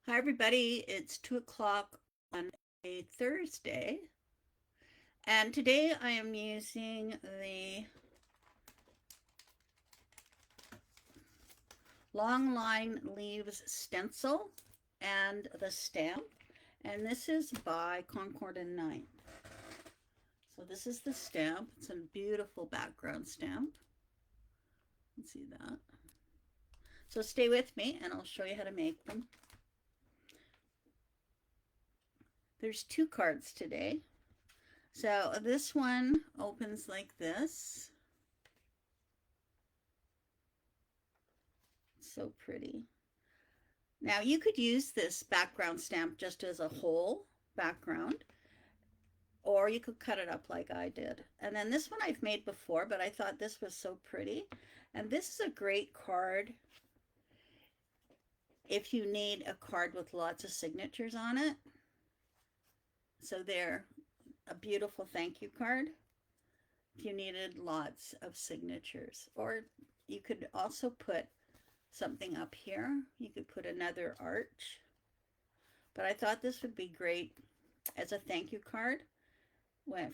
Hi, everybody. It's 2 o'clock on a Thursday, and today I am using the Long Line Leaves stencil and the stamp, and this is by Concord and 9. So this is the stamp. It's a beautiful background stamp. You can see that. So stay with me and I'll show you how to make them. There's 2 cards today. So this one opens like this. So pretty. Now you could use this background stamp just as a whole background, or you could cut it up like I did. And then this one I've made before, but I thought this was so pretty. And this is a great card if you need a card with lots of signatures on it. So there, a beautiful thank you card if you needed lots of signatures. Or you could also put something up here. You could put another arch. But I thought this would be great as a thank you card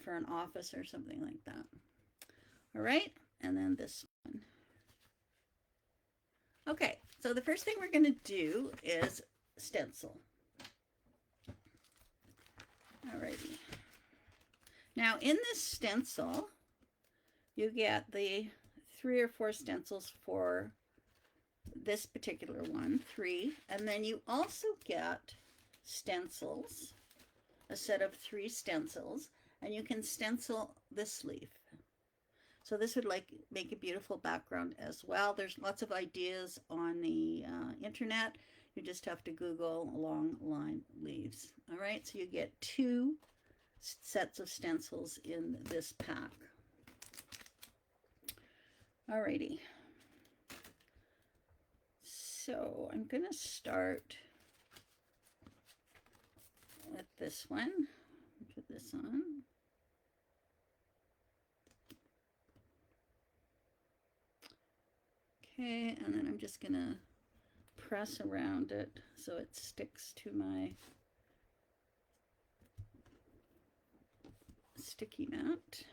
for an office or something like that. All right, and then this one. Okay, so the first thing we're going to do is stencil. Alrighty. Now in this stencil, you get the 3 or 4 stencils for this particular one, 3, and then you also get stencils, a set of 3 stencils, and you can stencil this leaf. So this would make a beautiful background as well. There's lots of ideas on the internet. You just have to Google long line leaves. All right, so you get 2 sets of stencils in this pack. Alrighty. So I'm going to start with this one. Put this on. Okay, and then I'm just going to press around it so it sticks to my sticky mat.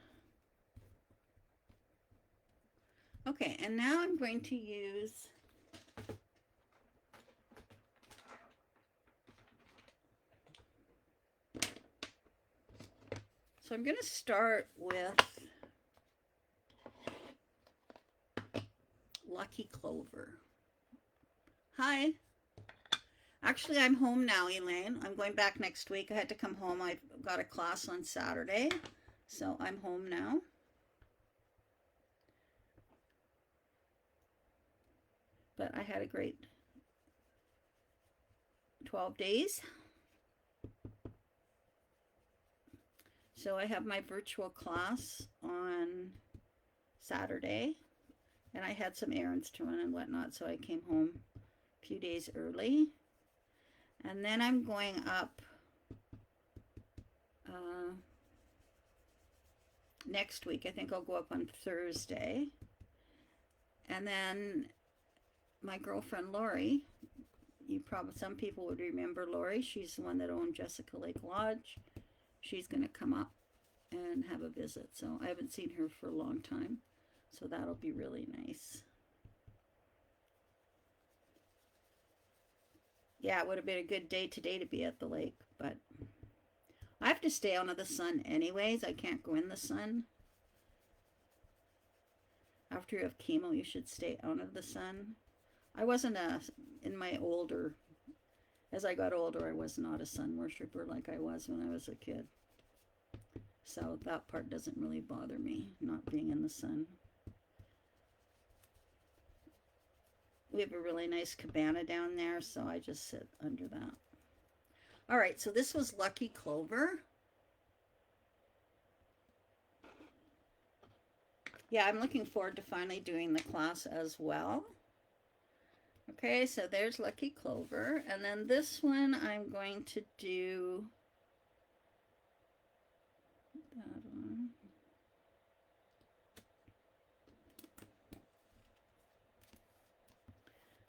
Okay, and now I'm going to use so I'm going to start with Lucky Clover. Hi. Actually, I'm home now, Elaine. I'm going back next week. I had to come home. I've got a class on Saturday, so I'm home now. But I had a great 12 days. So I have my virtual class on Saturday, and I had some errands to run and whatnot, so I came home a few days early. And then I'm going up next week. I think I'll go up on Thursday. And then my girlfriend Lori, some people would remember Lori. She's the one that owned Jessica Lake Lodge. She's going to come up and have a visit. So I haven't seen her for a long time. So that'll be really nice. Yeah, it would have been a good day today to be at the lake, but I have to stay out of the sun anyways. I can't go in the sun. After you have chemo, you should stay out of the sun. I wasn't as I got older, I was not a sun worshiper like I was when I was a kid. So that part doesn't really bother me, not being in the sun. We have a really nice cabana down there, so I just sit under that. All right, so this was Lucky Clover. Yeah, I'm looking forward to finally doing the class as well. Okay, so there's Lucky Clover. And then this one I'm going to do that one.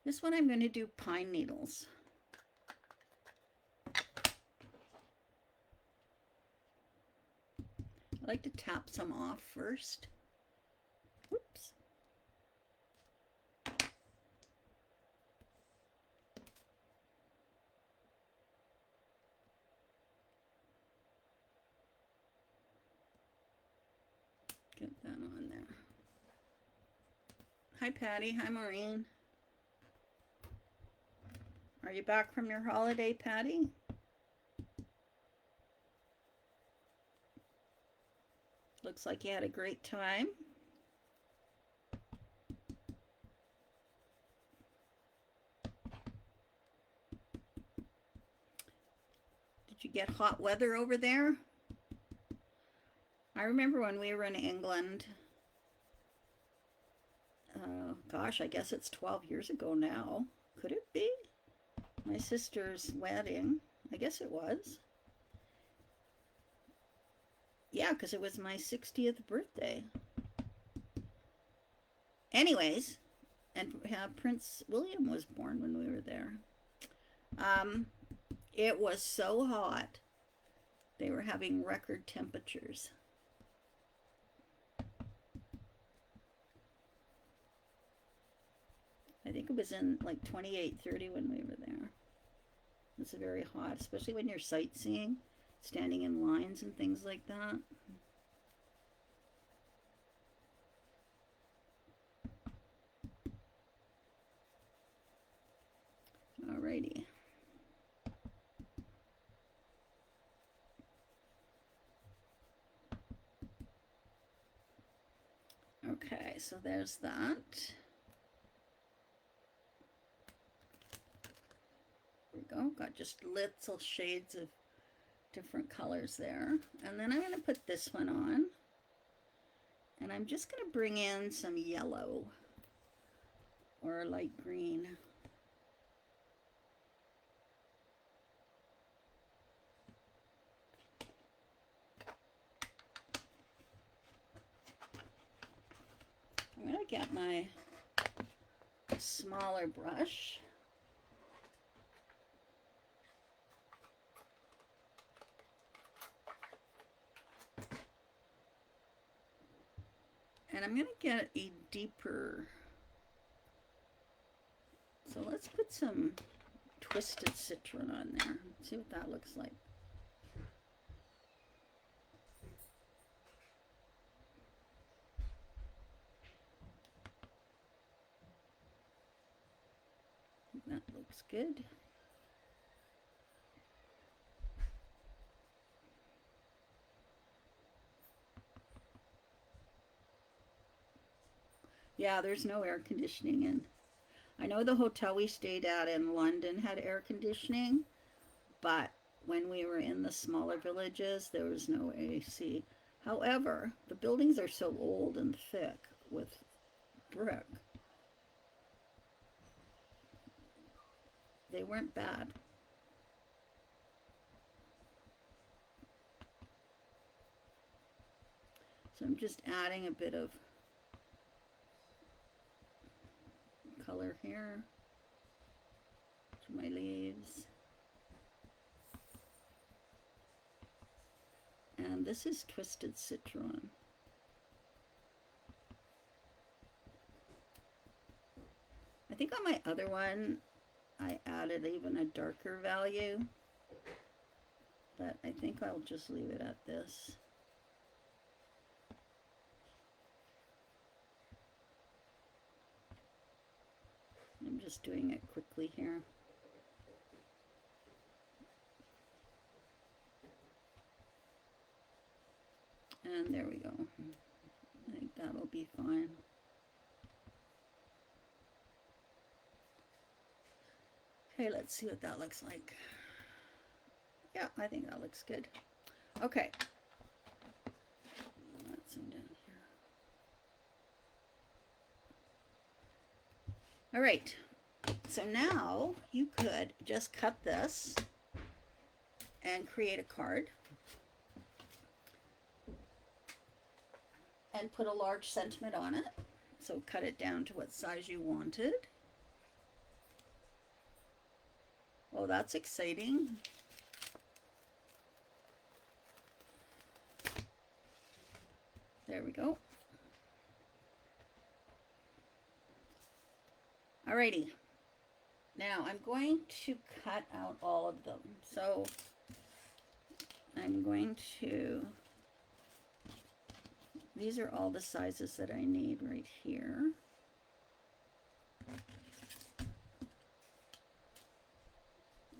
This one I'm going to do pine needles. I like to tap some off first. Whoops. Get that on there. Hi, Patty. Hi, Maureen. Are you back from your holiday, Patty? Looks like you had a great time. Did you get hot weather over there? I remember when we were in England. Gosh, I guess it's 12 years ago now. Could it be? My sister's wedding. I guess it was. Yeah, because it was my 60th birthday. Anyways, and Prince William was born when we were there. It was so hot. They were having record temperatures. I think it was in like 28, 30 when we were there. It's very hot, especially when you're sightseeing, standing in lines and things like that. Alrighty. Okay, so there's that. There we go. Got just little shades of different colors there. And then I'm going to put this one on. And I'm just going to bring in some yellow or light green. I'm going to get my smaller brush. And I'm going to get a deeper. So let's put some twisted citron on there. See what that looks like. That looks good. Yeah, there's no air conditioning in. I know the hotel we stayed at in London had air conditioning, but when we were in the smaller villages, there was no AC. However, the buildings are so old and thick with brick. They weren't bad. So I'm just adding a bit of color here to my leaves. And this is twisted citron. I think on my other one, I added even a darker value, but I think I'll just leave it at this. I'm just doing it quickly here. And there we go. I think that'll be fine. Okay, let's see what that looks like. Yeah, I think that looks good. Okay. That's some down here. All right. So now you could just cut this and create a card. And put a large sentiment on it. So cut it down to what size you wanted. Oh, that's exciting. There we go. Alrighty. Now I'm going to cut out all of them. So I'm going to, these are all the sizes that I need right here.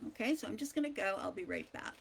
Okay, so I'm just going to go. I'll be right back.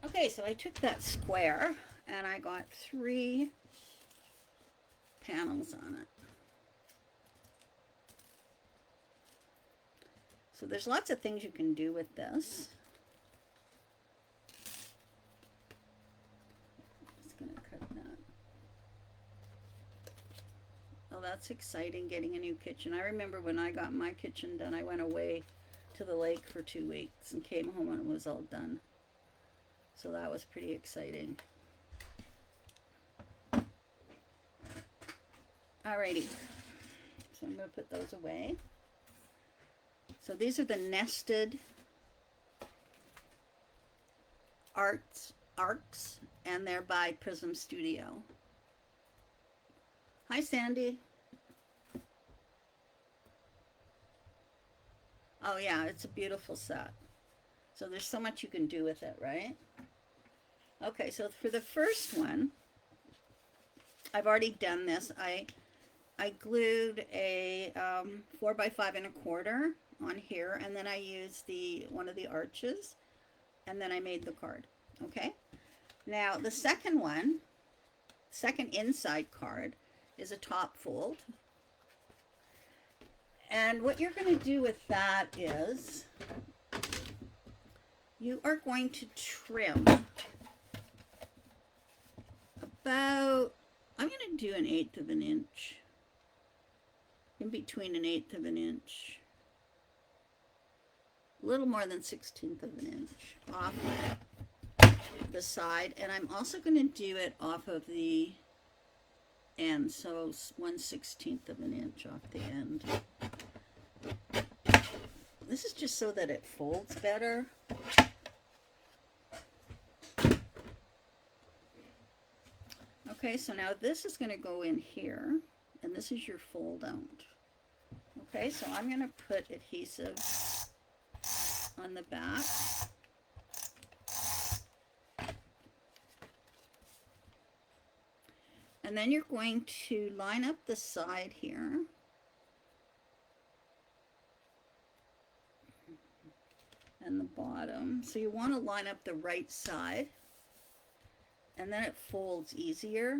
Okay, so I took that square and I got 3 panels on it. So there's lots of things you can do with this. Just gonna cut that. Oh, that's exciting, getting a new kitchen. I remember when I got my kitchen done, I went away to the lake for 2 weeks and came home and it was all done. So that was pretty exciting. Alrighty, so I'm going to put those away. So these are the nested arcs, and they're by Prism Studio. Hi, Sandy. Oh yeah, it's a beautiful set. So there's so much you can do with it, right? Okay, so for the first one, I've already done this. I glued a 4x5 1/4 on here, and then I used one of the arches, and then I made the card. Okay, now the second one, second inside card, is a top fold, and what you're going to do with that is you are going to trim about, I'm going to do 1/8 of an inch, in between 1/8 of an inch, a little more than 1/16 of an inch off the side, and I'm also going to do it off of the end, so 1/16 of an inch off the end. This is just so that it folds better. Okay, so now this is going to go in here, and this is your fold out. Okay, so I'm going to put adhesive on the back. And then you're going to line up the side here. And the bottom. So you want to line up the right side. And then it folds easier.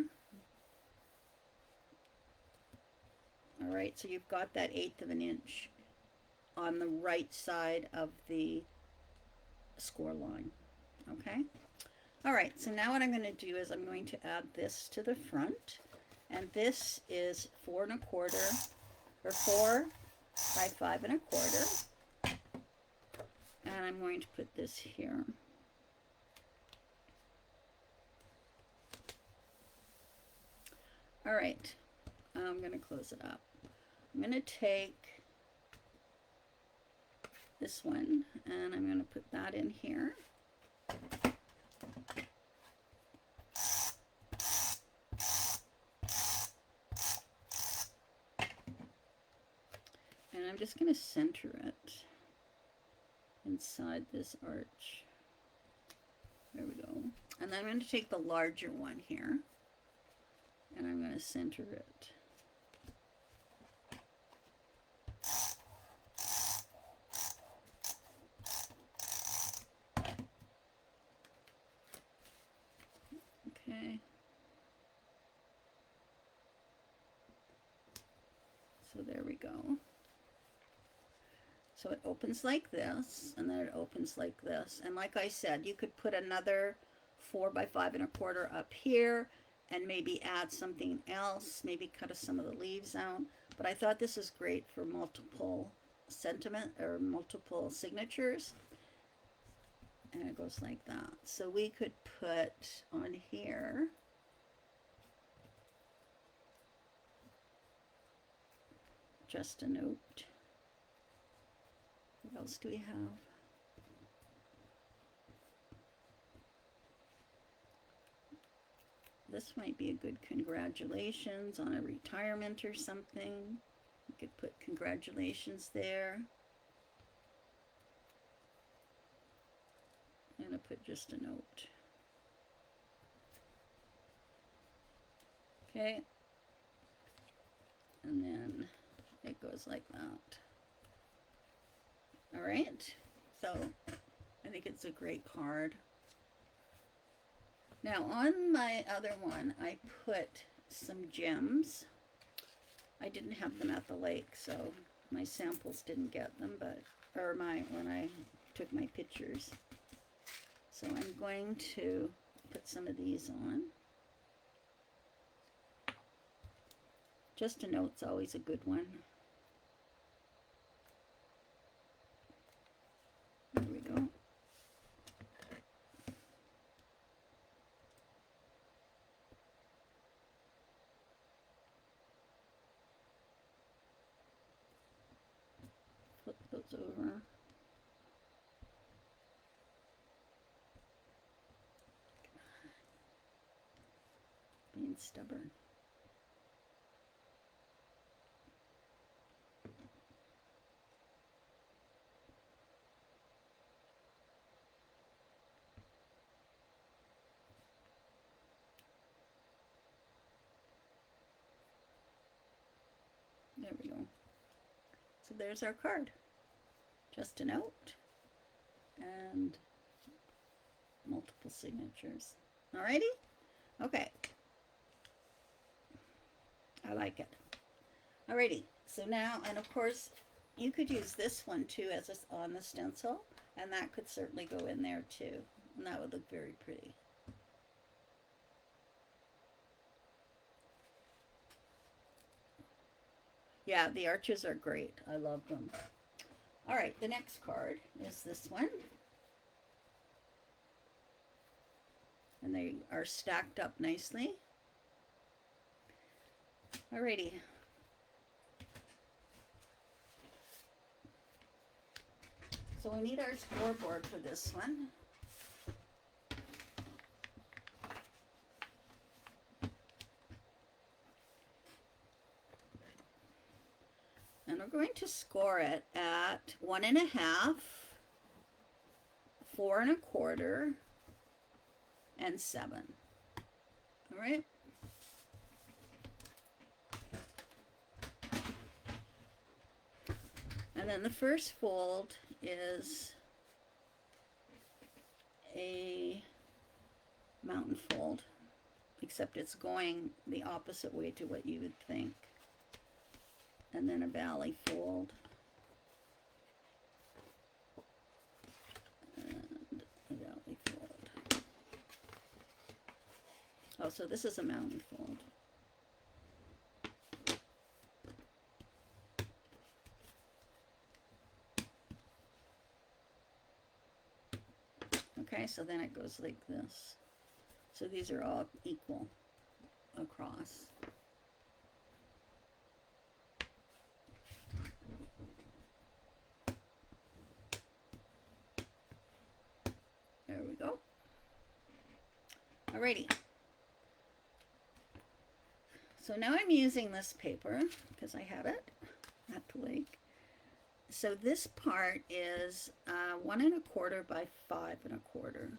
All right, so you've got that 1/8 of an inch on the right side of the score line. Okay. All right, so now what I'm going to do is I'm going to add this to the front, and this is 4 1/4 or 4x5 1/4, and I'm going to put this here. All right, I'm going to close it up. I'm going to take this one and I'm going to put that in here. And I'm just going to center it inside this arch. There we go. And then I'm going to take the larger one here and I'm going to center it. Okay. So there we go. So it opens like this, and then it opens like this. And like I said, you could put another 4 by 5 1/4 up here and maybe add something else, maybe cut some of the leaves out. But I thought this is great for multiple sentiment or multiple signatures. And it goes like that. So we could put on here just a note. What else do we have? This might be a good congratulations on a retirement or something. You could put congratulations there. I'm going to put just a note. Okay. And then it goes like that. All right. So I think it's a great card. Now on my other one, I put some gems. I didn't have them at the lake, so my samples didn't get them, but, or when I took my pictures. So I'm going to put some of these on. Just a note's always a good one. There we go. Flip those over. Being stubborn. There we go. So there's our card. Just a note and multiple signatures. Alrighty? Okay. I like it. Alrighty. So now, and of course, you could use this one too as on the stencil, and that could certainly go in there too. And that would look very pretty. Yeah, the arches are great. I love them. All right, the next card is this one. And they are stacked up nicely. Alrighty. So we need our scoreboard for this one. And we're going to score it at 1 1/2, 4 1/4, and 7. All right. And then the first fold is a mountain fold, except it's going the opposite way to what you would think. And then a valley fold. And a valley fold. Oh, so this is a mountain fold. Okay, so then it goes like this. So these are all equal across. There we go. Alrighty. So now I'm using this paper because I have it at the lake. So this part is 1 1/4 by 5 1/4.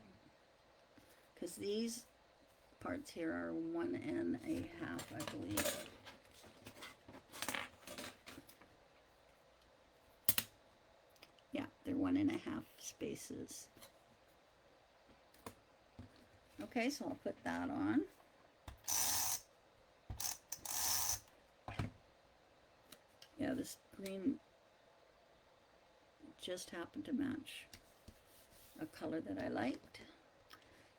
Because these parts here are 1 1/2, I believe. Yeah, they're 1 1/2 spaces. Okay, so I'll put that on. Yeah, this green just happened to match a color that I liked.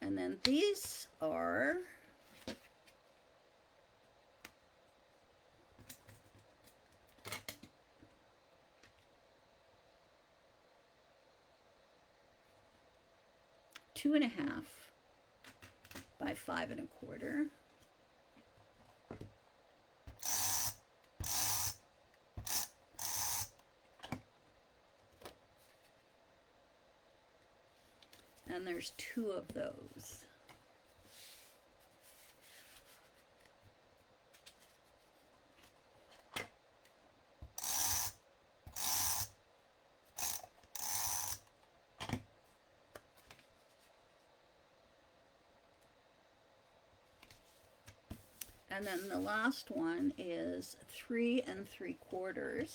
And then these are two and a half by 5 1/4. And there's 2 of those. And then the last one is 3 3/4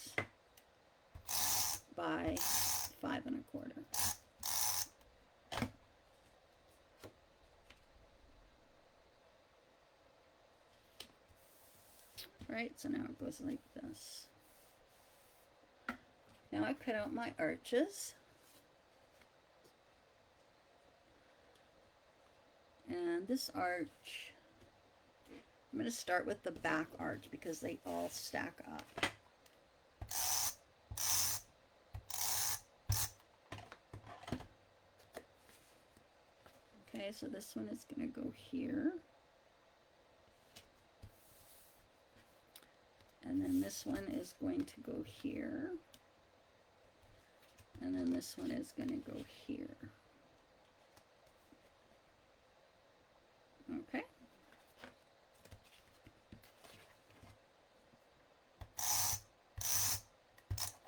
by 5 1/4. Right, so now it goes like this. Now I cut out my arches. And this arch, I'm going to start with the back arch because they all stack up. Okay, so this one is going to go here. And then this one is going to go here. And then this one is going to go here. Okay.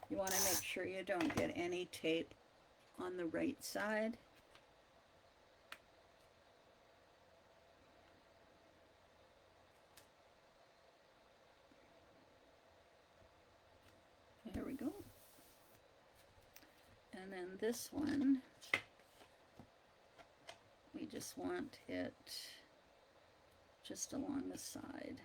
You want to make sure you don't get any tape on the right side. There we go. And then this one, we just want it just along the side.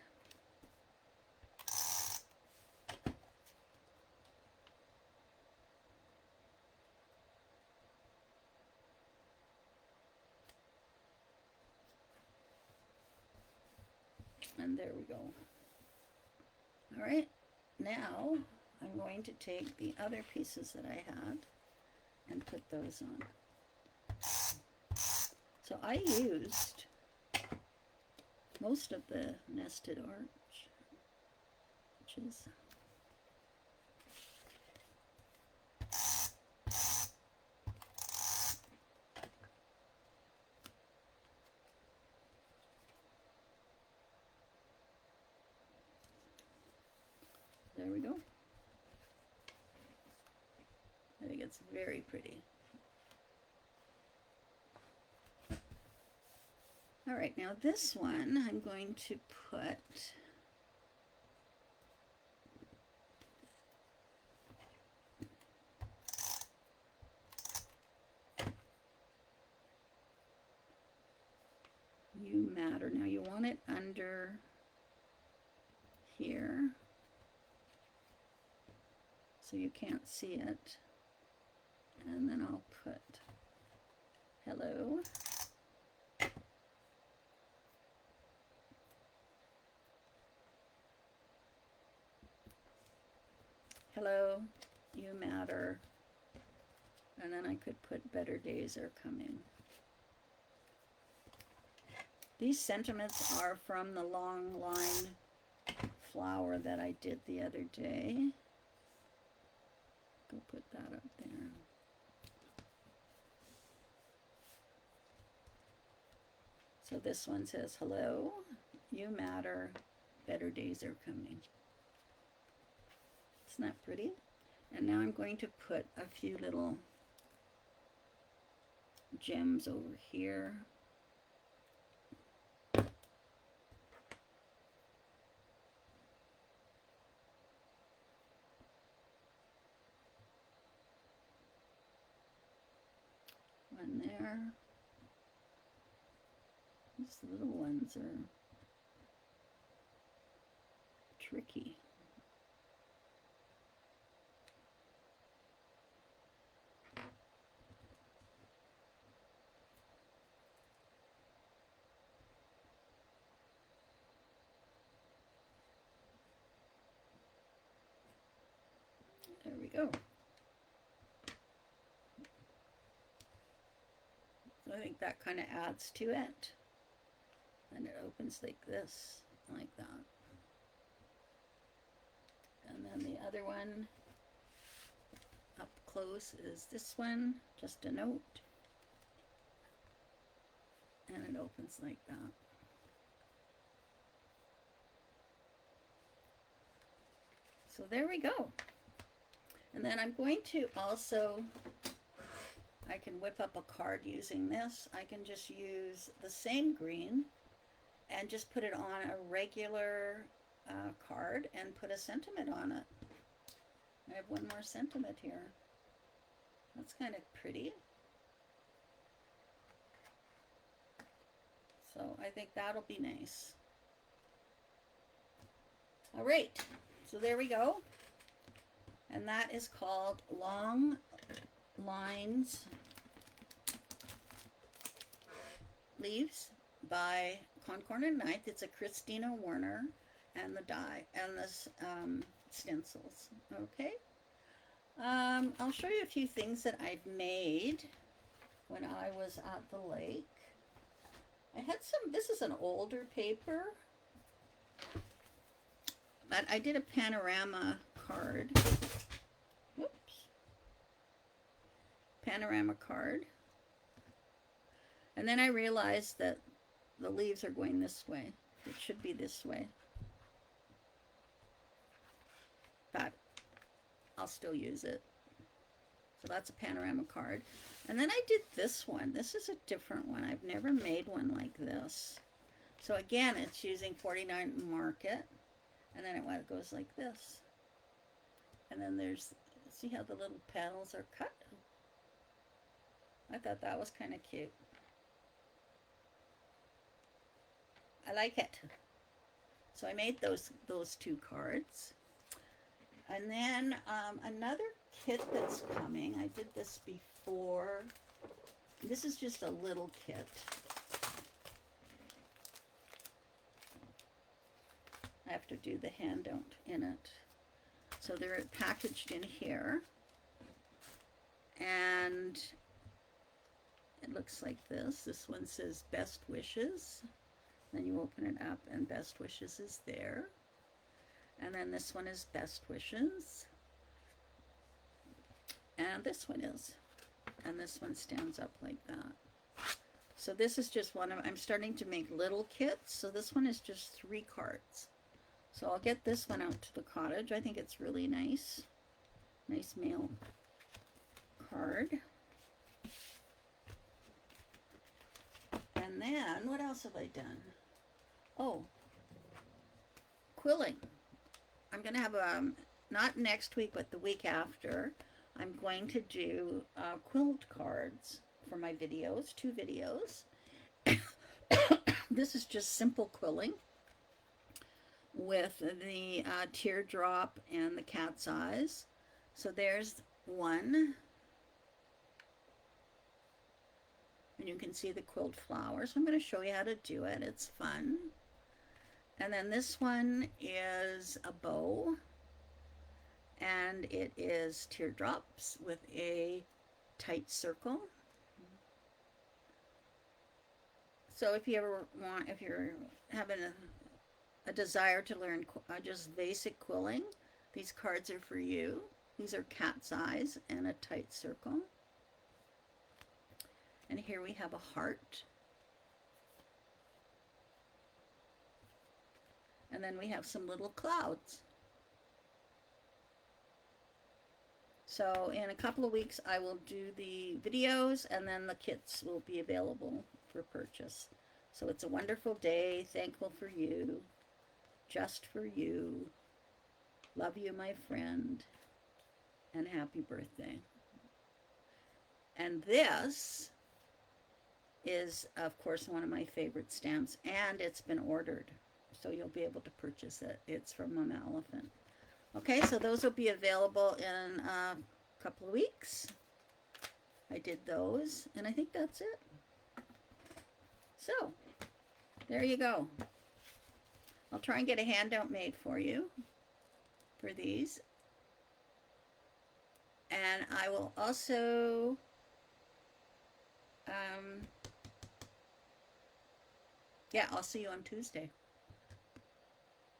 And there we go. All right, now I'm going to take the other pieces that I had and put those on. So I used most of the nested arches. There we go. I think it's very pretty. All right, now this one I'm going to put You Matter. Now you want it under here so you can't see it. And then I'll put hello. Hello, you matter. And then I could put better days are coming. These sentiments are from the long line flower that I did the other day. Go put that up there. So this one says, hello, you matter, better days are coming. Isn't that pretty? And now I'm going to put a few little gems over here. One there. These little ones are tricky. There we go. So I think that kind of adds to it. And it opens like this, like that. And then the other one up close is this one, just a note. And it opens like that. So there we go. And then I'm going to also, I can whip up a card using this. I can just use the same green and just put it on a regular card and put a sentiment on it. I have one more sentiment here. That's kind of pretty. So I think that'll be nice. All right, so there we go. And that is called Long Lines Leaves by Concord and Ninth. It's a Kristina Werner and the die and the stencils. Okay. I'll show you a few things that I've made when I was at the lake. I had some, this is an older paper, but I did a panorama card. Whoops. Panorama card. And then I realized that the leaves are going this way. It should be this way. But I'll still use it. So that's a panorama card. And then I did this one. This is a different one. I've never made one like this. So again, it's using 49 Market. And then it goes like this. And then there's, see how the little petals are cut? I thought that was kind of cute. I like it. So I made those two cards. And then another kit that's coming. I did this before. This is just a little kit. I have to do the handout in it. So they're packaged in here. And it looks like this. This one says Best Wishes. Then you open it up and Best Wishes is there. And then this one is Best Wishes. And this one is. And this one stands up like that. So this is just one of, I'm starting to make little kits. So this one is just 3 cards. So I'll get this one out to the cottage. I think it's really nice. Nice mail card. And then, what else have I done? Oh, quilling. I'm going to have, not next week, but the week after, I'm going to do quilt cards for my videos, 2 videos. This is just simple quilling with the teardrop and the cat's eyes. So there's one. And you can see the quilt flowers. I'm going to show you how to do it. It's fun. And then this one is a bow. And it is teardrops with a tight circle. So if you ever want, if you're having a desire to learn just basic quilling, these cards are for you. These are cat's eyes and a tight circle. And here we have a heart. And then we have some little clouds. So in a couple of weeks, I will do the videos and then the kits will be available for purchase. So it's a wonderful day. Thankful for you. Just for you. Love you, my friend. And happy birthday. And this is, of course, one of my favorite stamps, and it's been ordered, so you'll be able to purchase it. It's from Mama Elephant. Okay, so those will be available in a couple of weeks. I did those, and I think that's it. So, there you go. I'll try and get a handout made for you for these. And I will also yeah, I'll see you on Tuesday.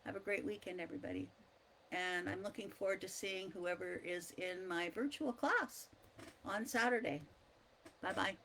Have a great weekend, everybody. And I'm looking forward to seeing whoever is in my virtual class on Saturday. Bye-bye.